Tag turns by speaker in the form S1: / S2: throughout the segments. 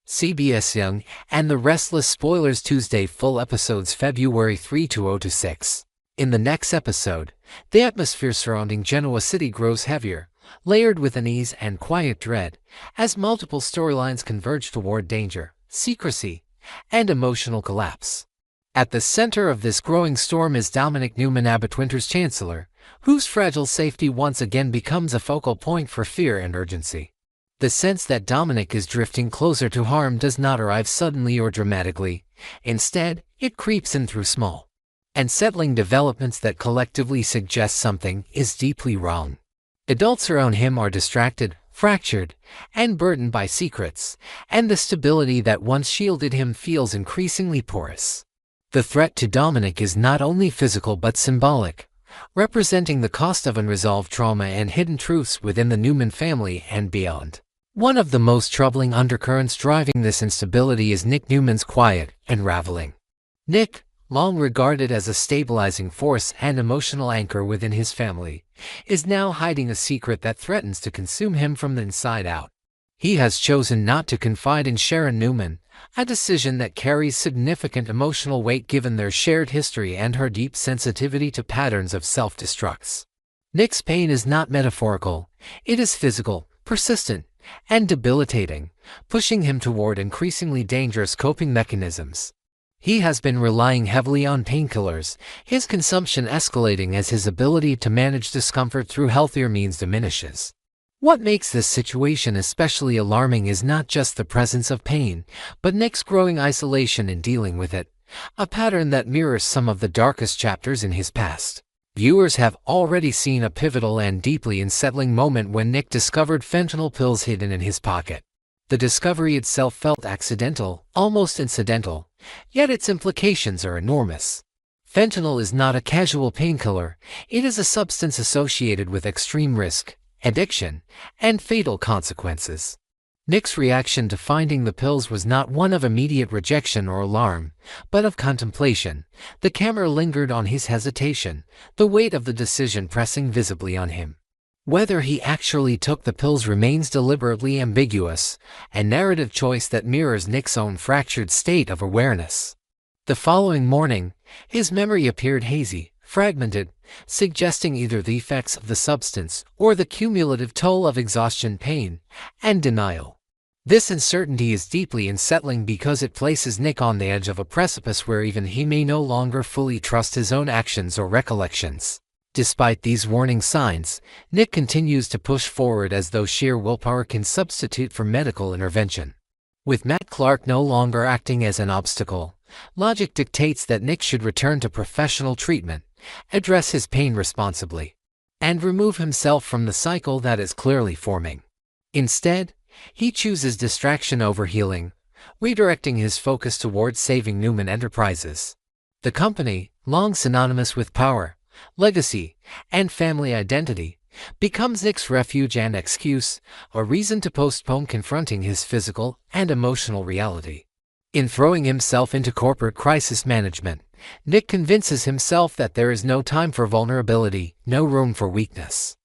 S1: CBS Young and the Restless spoilers Tuesday full episodes February 3 to 6. In the next episode, the atmosphere surrounding Genoa City grows heavier, layered with unease and quiet dread, as multiple storylines converge toward danger, secrecy, and emotional collapse. At the center of this growing storm is Dominic Newman, Abbott Winter's chancellor, whose fragile safety once again becomes a focal point for fear and urgency. The sense that Dominic is drifting closer to harm does not arrive suddenly or dramatically. Instead, it creeps in through small, unsettling developments that collectively suggest something is deeply wrong. Adults around him are distracted, fractured, and burdened by secrets, and the stability that once shielded him feels increasingly porous. The threat to Dominic is not only physical but symbolic, representing the cost of unresolved trauma and hidden truths within the Newman family and beyond. One of the most troubling undercurrents driving this instability is Nick Newman's quiet unraveling. Nick, long regarded as a stabilizing force and emotional anchor within his family, is now hiding a secret that threatens to consume him from the inside out. He has chosen not to confide in Sharon Newman, a decision that carries significant emotional weight given their shared history and her deep sensitivity to patterns of self-destructs. Nick's pain is not metaphorical, it is physical, persistent, and debilitating, pushing him toward increasingly dangerous coping mechanisms. He has been relying heavily on painkillers, his consumption escalating as his ability to manage discomfort through healthier means diminishes. What makes this situation especially alarming is not just the presence of pain, but Nick's growing isolation in dealing with it, a pattern that mirrors some of the darkest chapters in his past. Viewers have already seen a pivotal and deeply unsettling moment when Nick discovered fentanyl pills hidden in his pocket. The discovery itself felt accidental, almost incidental, yet its implications are enormous. Fentanyl is not a casual painkiller, it is a substance associated with extreme risk, addiction, and fatal consequences. Nick's reaction to finding the pills was not one of immediate rejection or alarm, but of contemplation. The camera lingered on his hesitation, the weight of the decision pressing visibly on him. Whether he actually took the pills remains deliberately ambiguous, a narrative choice that mirrors Nick's own fractured state of awareness. The following morning, his memory appeared hazy, fragmented, suggesting either the effects of the substance or the cumulative toll of exhaustion, pain, and denial. This uncertainty is deeply unsettling because it places Nick on the edge of a precipice where even he may no longer fully trust his own actions or recollections. Despite these warning signs, Nick continues to push forward as though sheer willpower can substitute for medical intervention. With Matt Clark no longer acting as an obstacle, logic dictates that Nick should return to professional treatment, address his pain responsibly, and remove himself from the cycle that is clearly forming. Instead, he chooses distraction over healing, redirecting his focus towards saving Newman Enterprises. The company, long synonymous with power, legacy, and family identity, becomes Nick's refuge and excuse, a reason to postpone confronting his physical and emotional reality. In throwing himself into corporate crisis management, Nick convinces himself that there is no time for vulnerability, no room for weakness.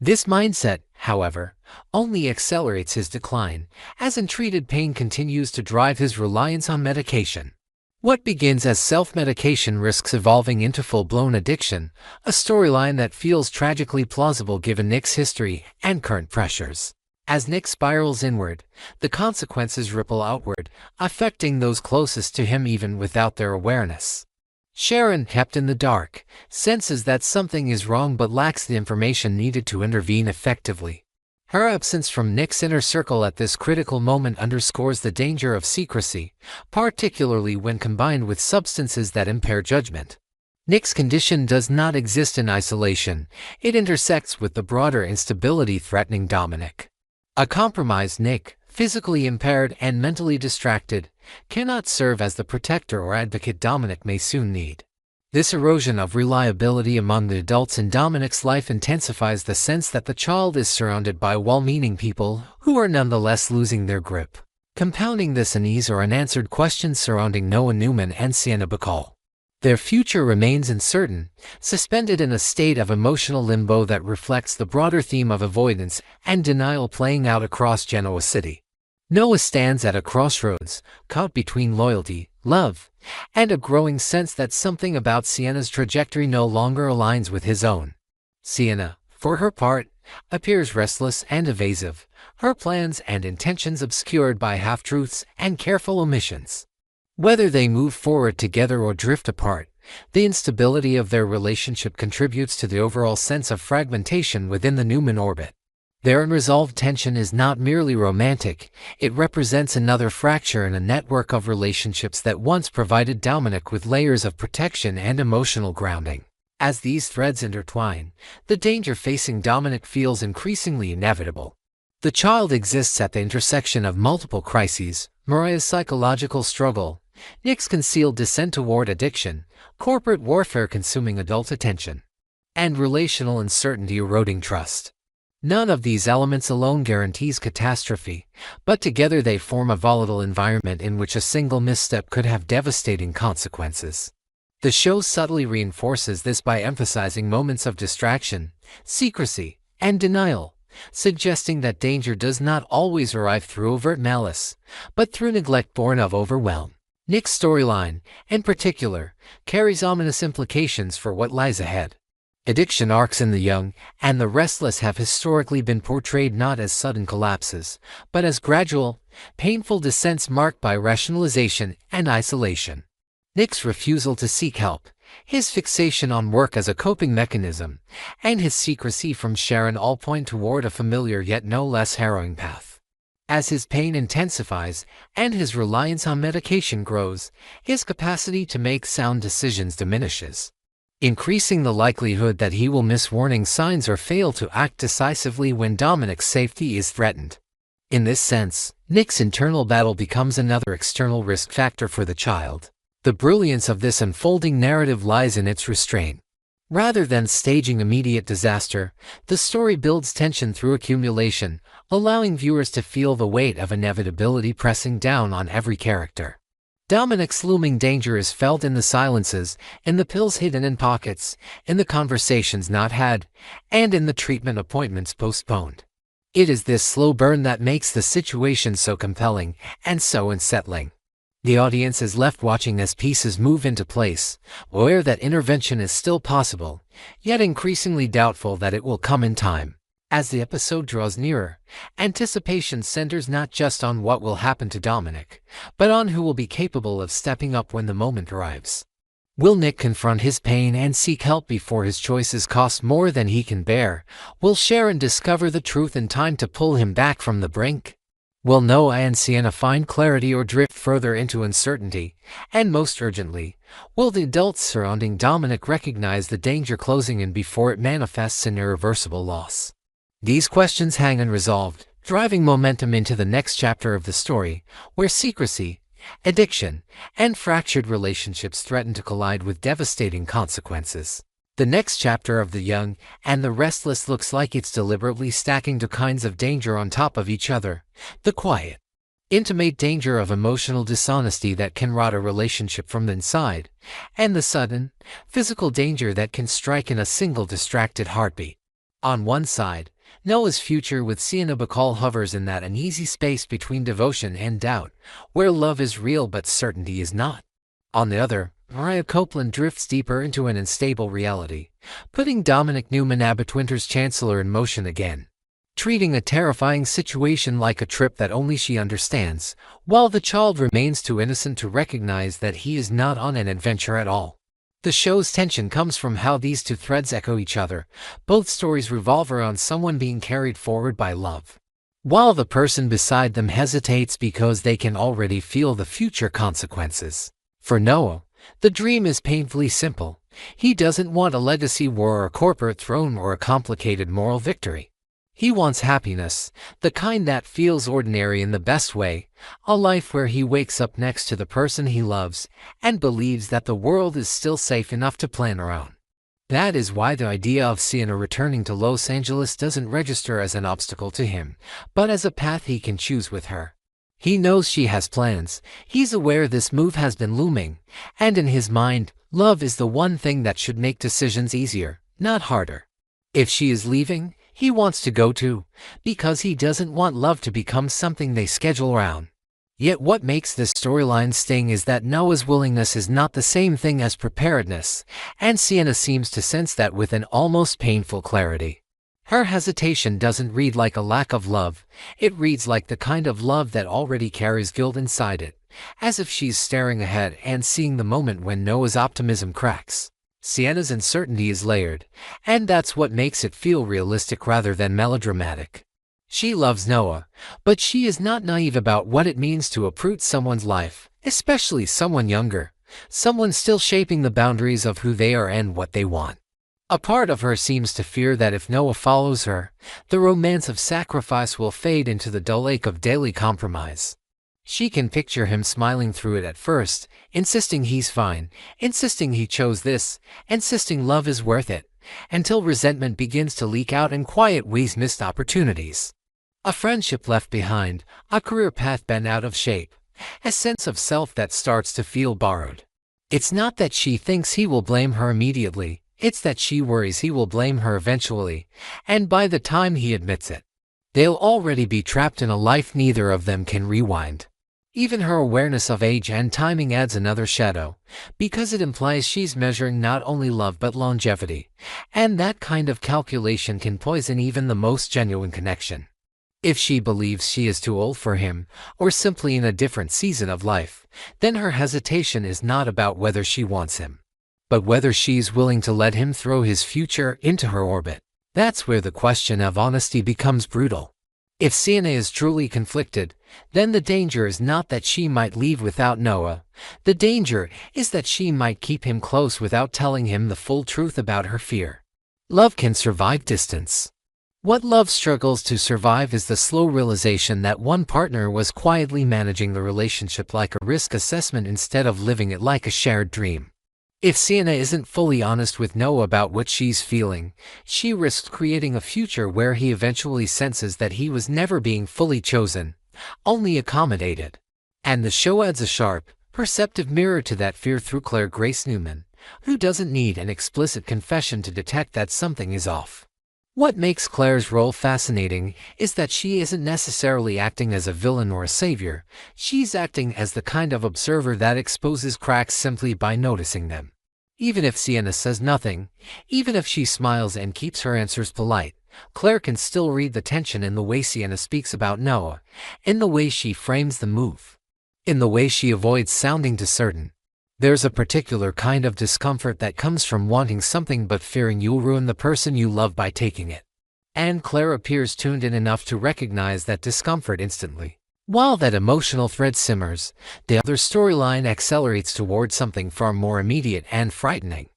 S1: This mindset, however, only accelerates his decline, as untreated pain continues to drive his reliance on medication. What begins as self-medication risks evolving into full-blown addiction, a storyline that feels tragically plausible given Nick's history and current pressures. As Nick spirals inward, the consequences ripple outward, affecting those closest to him even without their awareness. Sharon, kept in the dark, senses that something is wrong but lacks the information needed to intervene effectively. Her absence from Nick's inner circle at this critical moment underscores the danger of secrecy, particularly when combined with substances that impair judgment. Nick's condition does not exist in isolation, it intersects with the broader instability threatening Dominic. A compromised Nick, physically impaired and mentally distracted, cannot serve as the protector or advocate Dominic may soon need. This erosion of reliability among the adults in Dominic's life intensifies the sense that the child is surrounded by well-meaning people who are nonetheless losing their grip. Compounding this unease are unanswered questions surrounding Noah Newman and Sienna Bacall. Their future remains uncertain, suspended in a state of emotional limbo that reflects the broader theme of avoidance and denial playing out across Genoa City. Noah stands at a crossroads, caught between loyalty, love, and a growing sense that something about Sienna's trajectory no longer aligns with his own. Sienna, for her part, appears restless and evasive, her plans and intentions obscured by half-truths and careful omissions. Whether they move forward together or drift apart, the instability of their relationship contributes to the overall sense of fragmentation within the Newman orbit. Their unresolved tension is not merely romantic, it represents another fracture in a network of relationships that once provided Dominic with layers of protection and emotional grounding. As these threads intertwine, the danger facing Dominic feels increasingly inevitable. The child exists at the intersection of multiple crises: Mariah's psychological struggle, Nick's concealed descent toward addiction, corporate warfare consuming adult attention, and relational uncertainty eroding trust. None of these elements alone guarantees catastrophe, but together they form a volatile environment in which a single misstep could have devastating consequences. The show subtly reinforces this by emphasizing moments of distraction, secrecy, and denial, suggesting that danger does not always arrive through overt malice, but through neglect born of overwhelm. Nick's storyline, in particular, carries ominous implications for what lies ahead. Addiction arcs in The Young and the Restless have historically been portrayed not as sudden collapses, but as gradual, painful descents marked by rationalization and isolation. Nick's refusal to seek help, his fixation on work as a coping mechanism, and his secrecy from Sharon all point toward a familiar yet no less harrowing path. As his pain intensifies and his reliance on medication grows, his capacity to make sound decisions diminishes, increasing the likelihood that he will miss warning signs or fail to act decisively when Dominic's safety is threatened. In this sense, Nick's internal battle becomes another external risk factor for the child. The brilliance of this unfolding narrative lies in its restraint. Rather than staging immediate disaster, the story builds tension through accumulation, allowing viewers to feel the weight of inevitability pressing down on every character. Dominic's looming danger is felt in the silences, in the pills hidden in pockets, in the conversations not had, and in the treatment appointments postponed. It is this slow burn that makes the situation so compelling and so unsettling. The audience is left watching as pieces move into place, aware that intervention is still possible, yet increasingly doubtful that it will come in time. As the episode draws nearer, anticipation centers not just on what will happen to Dominic, but on who will be capable of stepping up when the moment arrives. Will Nick confront his pain and seek help before his choices cost more than he can bear? Will Sharon discover the truth in time to pull him back from the brink? Will Noah and Sienna find clarity or drift further into uncertainty? And most urgently, will the adults surrounding Dominic recognize the danger closing in before it manifests in irreversible loss? These questions hang unresolved, driving momentum into the next chapter of the story, where secrecy, addiction, and fractured relationships threaten to collide with devastating consequences. The next chapter of The Young and the Restless looks like it's deliberately stacking two kinds of danger on top of each other: the quiet, intimate danger of emotional dishonesty that can rot a relationship from the inside, and the sudden, physical danger that can strike in a single distracted heartbeat. On one side, Noah's future with Sienna Bacall hovers in that uneasy space between devotion and doubt, where love is real but certainty is not. On the other, Mariah Copeland drifts deeper into an unstable reality, putting Dominic Newman, Abbott Winter's chancellor, in motion again, treating a terrifying situation like a trip that only she understands, while the child remains too innocent to recognize that he is not on an adventure at all. The show's tension comes from how these two threads echo each other. Both stories revolve around someone being carried forward by love, while the person beside them hesitates because they can already feel the future consequences. For Noah, the dream is painfully simple. He doesn't want a legacy war or a corporate throne or a complicated moral victory. He wants happiness, the kind that feels ordinary in the best way, a life where he wakes up next to the person he loves and believes that the world is still safe enough to plan around. That is why the idea of Sienna returning to Los Angeles doesn't register as an obstacle to him, but as a path he can choose with her. He knows she has plans, he's aware this move has been looming, and in his mind, love is the one thing that should make decisions easier, not harder. If she is leaving, He wants to go to, because he doesn't want love to become something they schedule around. Yet what makes this storyline sting is that Noah's willingness is not the same thing as preparedness, and Sienna seems to sense that with an almost painful clarity. Her hesitation doesn't read like a lack of love, it reads like the kind of love that already carries guilt inside it, as if she's staring ahead and seeing the moment when Noah's optimism cracks. Sienna's uncertainty is layered, and that's what makes it feel realistic rather than melodramatic. She loves Noah, but she is not naive about what it means to uproot someone's life, especially someone younger, someone still shaping the boundaries of who they are and what they want. A part of her seems to fear that if Noah follows her, the romance of sacrifice will fade into the dull ache of daily compromise. She can picture him smiling through it at first, insisting he's fine, insisting he chose this, insisting love is worth it, until resentment begins to leak out in quiet ways, missed opportunities. A friendship left behind, a career path bent out of shape, a sense of self that starts to feel borrowed. It's not that she thinks he will blame her immediately, it's that she worries he will blame her eventually, and by the time he admits it, they'll already be trapped in a life neither of them can rewind. Even her awareness of age and timing adds another shadow, because it implies she's measuring not only love but longevity, and that kind of calculation can poison even the most genuine connection. If she believes she is too old for him, or simply in a different season of life, then her hesitation is not about whether she wants him, but whether she's willing to let him throw his future into her orbit. That's where the question of honesty becomes brutal. If Sienna is truly conflicted, then the danger is not that she might leave without Noah. The danger is that she might keep him close without telling him the full truth about her fear. Love can survive distance. What love struggles to survive is the slow realization that one partner was quietly managing the relationship like a risk assessment instead of living it like a shared dream. If Sienna isn't fully honest with Noah about what she's feeling, she risks creating a future where he eventually senses that he was never being fully chosen, only accommodated. And the show adds a sharp, perceptive mirror to that fear through Claire Grace Newman, who doesn't need an explicit confession to detect that something is off. What makes Claire's role fascinating is that she isn't necessarily acting as a villain or a savior, she's acting as the kind of observer that exposes cracks simply by noticing them. Even if Sienna says nothing, even if she smiles and keeps her answers polite, Claire can still read the tension in the way Sienna speaks about Noah, in the way she frames the move, in the way she avoids sounding too certain. There's a particular kind of discomfort that comes from wanting something but fearing you'll ruin the person you love by taking it. And Claire appears tuned in enough to recognize that discomfort instantly. While that emotional thread simmers, the other storyline accelerates toward something far more immediate and frightening.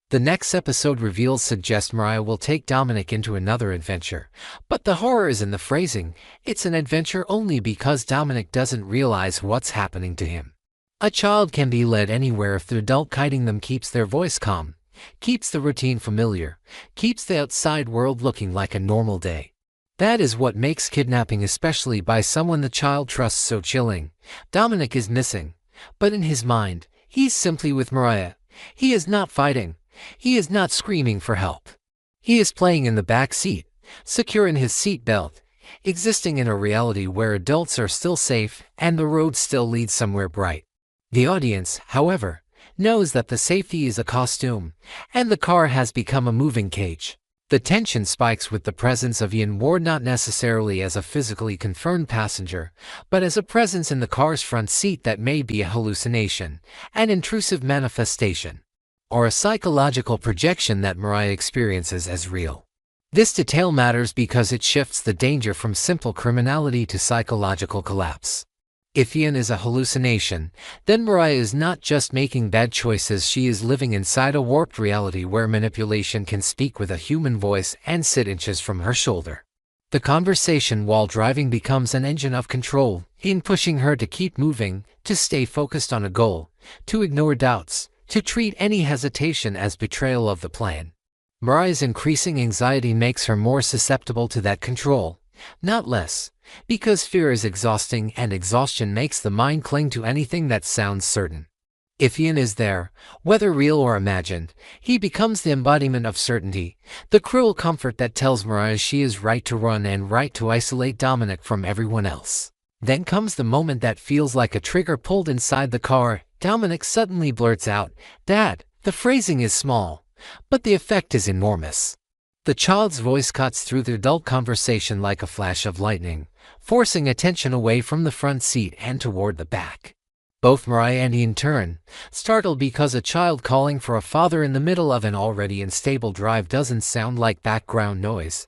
S1: The next episode reveals suggest Mariah will take Dominic into another adventure, but the horror is in the phrasing. It's an adventure only because Dominic doesn't realize what's happening to him. A child can be led anywhere if the adult guiding them keeps their voice calm, keeps the routine familiar, keeps the outside world looking like a normal day. That is what makes kidnapping, especially by someone the child trusts, so chilling. Dominic is missing, but in his mind, he's simply with Mariah. He is not fighting. He is not screaming for help. He is playing in the back seat, secure in his seat belt, existing in a reality where adults are still safe and the road still leads somewhere bright. The audience, however, knows that the safety is a costume, and the car has become a moving cage. The tension spikes with the presence of Ian Ward, not necessarily as a physically confirmed passenger, but as a presence in the car's front seat that may be a hallucination, an intrusive manifestation, or a psychological projection that Mariah experiences as real. This detail matters because it shifts the danger from simple criminality to psychological collapse. If Ian is a hallucination, then Mariah is not just making bad choices, she is living inside a warped reality where manipulation can speak with a human voice and sit inches from her shoulder. The conversation while driving becomes an engine of control, Ian pushing her to keep moving, to stay focused on a goal, to ignore doubts, to treat any hesitation as betrayal of the plan. Mariah's increasing anxiety makes her more susceptible to that control, not less, because fear is exhausting and exhaustion makes the mind cling to anything that sounds certain. If Ian is there, whether real or imagined, he becomes the embodiment of certainty, the cruel comfort that tells Mariah she is right to run and right to isolate Dominic from everyone else. Then comes the moment that feels like a trigger pulled inside the car. Dominic suddenly blurts out, "Dad." The phrasing is small, but the effect is enormous. The child's voice cuts through the adult conversation like a flash of lightning, forcing attention away from the front seat and toward the back. Both Mariah and Ian turn, startled because a child calling for a father in the middle of an already unstable drive doesn't sound like background noise.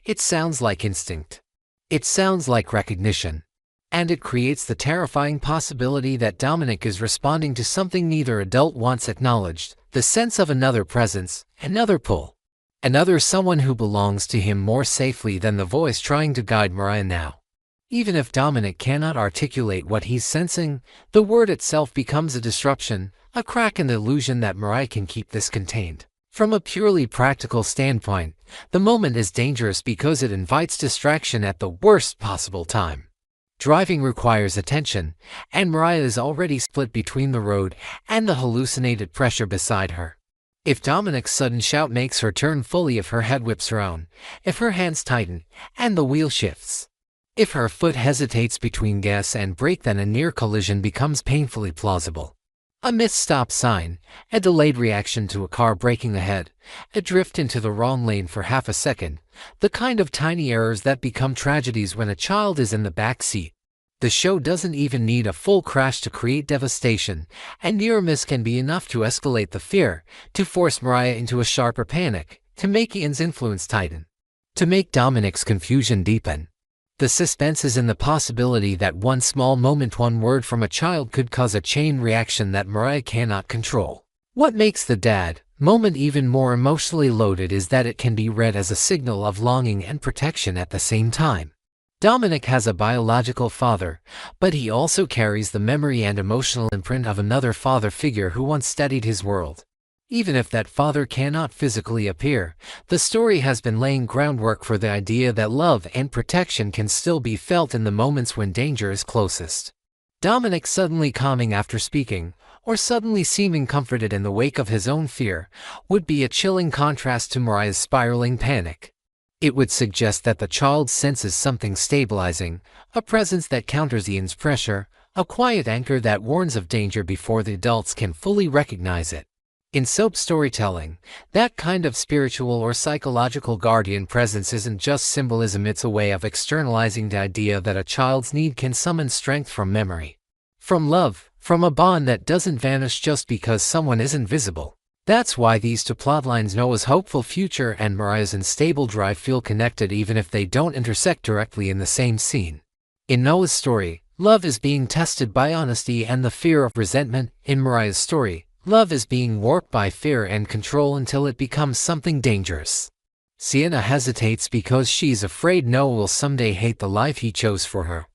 S1: It sounds like instinct. It sounds like recognition. And it creates the terrifying possibility that Dominic is responding to something neither adult wants acknowledged, the sense of another presence, another pull. Another someone who belongs to him more safely than the voice trying to guide Mariah now. Even if Dominic cannot articulate what he's sensing, the word itself becomes a disruption, a crack in the illusion that Mariah can keep this contained. From a purely practical standpoint, the moment is dangerous because it invites distraction at the worst possible time. Driving requires attention, and Mariah is already split between the road and the hallucinated pressure beside her. If Dominic's sudden shout makes her turn fully, if her head whips around, if her hands tighten, and the wheel shifts, if her foot hesitates between gas and brake, then a near collision becomes painfully plausible. A missed stop sign, a delayed reaction to a car braking ahead, a drift into the wrong lane for half a second, the kind of tiny errors that become tragedies when a child is in the back seat. The show doesn't even need a full crash to create devastation, and near miss can be enough to escalate the fear, to force Mariah into a sharper panic, to make Ian's influence tighten, to make Dominic's confusion deepen. The suspense is in the possibility that one small moment, one word from a child could cause a chain reaction that Mariah cannot control. What makes the dad moment even more emotionally loaded is that it can be read as a signal of longing and protection at the same time. Dominic has a biological father, but he also carries the memory and emotional imprint of another father figure who once steadied his world. Even if that father cannot physically appear, the story has been laying groundwork for the idea that love and protection can still be felt in the moments when danger is closest. Dominic suddenly calming after speaking, or suddenly seeming comforted in the wake of his own fear, would be a chilling contrast to Mariah's spiraling panic. It would suggest that the child senses something stabilizing, a presence that counters Ian's pressure, a quiet anchor that warns of danger before the adults can fully recognize it. In soap storytelling, that kind of spiritual or psychological guardian presence isn't just symbolism, it's a way of externalizing the idea that a child's need can summon strength from memory, from love, from a bond that doesn't vanish just because someone isn't visible. That's why these two plotlines, Noah's hopeful future and Mariah's unstable drive, feel connected even if they don't intersect directly in the same scene. In Noah's story, love is being tested by honesty and the fear of resentment. In Mariah's story, love is being warped by fear and control until it becomes something dangerous. Sienna hesitates because she's afraid Noah will someday hate the life he chose for her.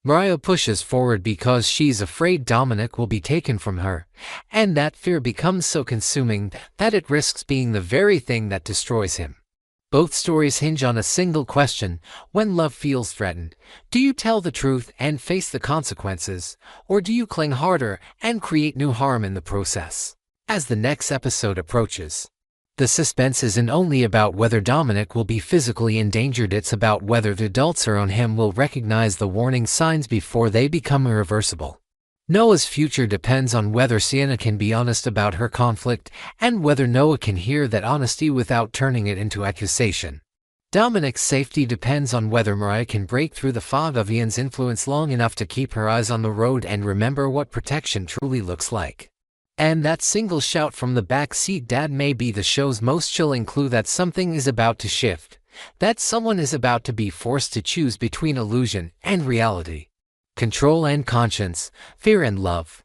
S1: Mariah pushes forward because she's afraid Dominic will be taken from her, and that fear becomes so consuming that it risks being the very thing that destroys him. Both stories hinge on a single question: when love feels threatened, do you tell the truth and face the consequences, or do you cling harder and create new harm in the process? As the next episode approaches, the suspense isn't only about whether Dominic will be physically endangered, it's about whether the adults around him will recognize the warning signs before they become irreversible. Noah's future depends on whether Sienna can be honest about her conflict and whether Noah can hear that honesty without turning it into accusation. Dominic's safety depends on whether Mariah can break through the fog of Ian's influence long enough to keep her eyes on the road and remember what protection truly looks like. And that single shout from the back seat, "Dad," may be the show's most chilling clue that something is about to shift, that someone is about to be forced to choose between illusion and reality, control and conscience, fear and love.